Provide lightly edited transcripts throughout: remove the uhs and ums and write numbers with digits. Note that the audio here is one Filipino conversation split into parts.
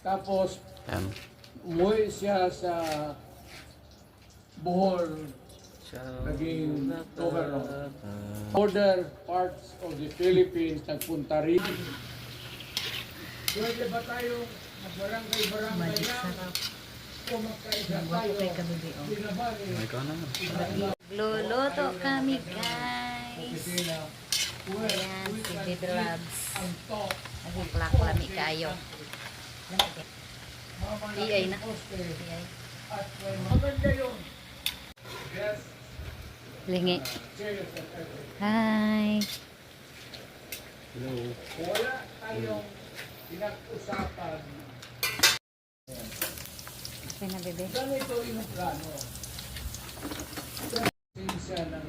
Tapos, Yan. umuwi siya sa Bohol, naging governor. Border parts of the Philippines, nagpunta rin. Pwede ba tayo magbarangay-barangay na? Kung magkaisa tayo, binabali. Luluto kami, guys. Ayan, si Baby Labs. Nagplak lami kayo. Iyay na. Iyay. Maganda yun. Yes. Lingi. Hi. Hello. Wala tayong pinag-usapan. Okay na, bebe. Ganito yung plano. Siya ng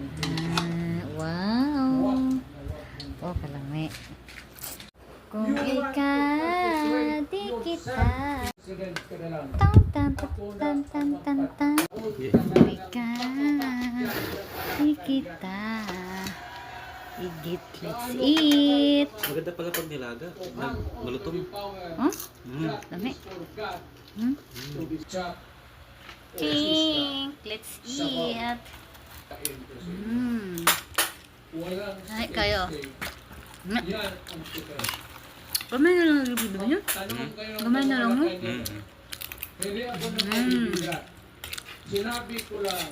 Wow. Oh, kalami. Kung ikaw, di kita. president ka na lang. Tan, tan, tan, tan, tan, tan. Kung ikaw, di kita. Igit, let's eat. Maganda pala pag nilaga. Malutong. Huh? Lami. Chink, let's eat. Ay, kayo. Yan ang kita. Gamay na lang ang bibili niyo. Gamay na lang, no? Hindi ako nagpapiligat. Sinabi ko lang,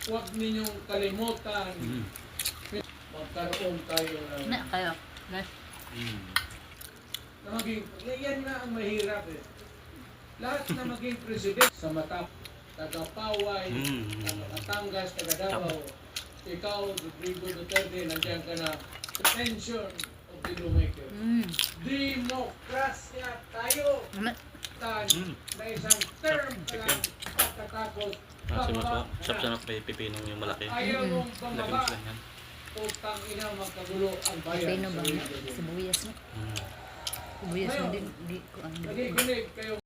huwag ninyong kalimutan. Magkaroon tayo ng... Na, kayo. Nice. Yan na ang mahirap eh. Lahat na maging president sa mata, taga-Paway, taga-Batangas, taga-Davao, ikaw, Rodrigo Duterte, nandiyan ka na, attention of the lawmaker. Demokrasya tayo! Na isang term ka lang pagkatapos. Sarap sa pipinong yung malaki. Ayaw mong bumaba. Lagyan yan. Utang ina magkagulo ang bayan. Pino ba? Sibuyas na. Sibuyas na din. Di ko ang Nakikinig kayo.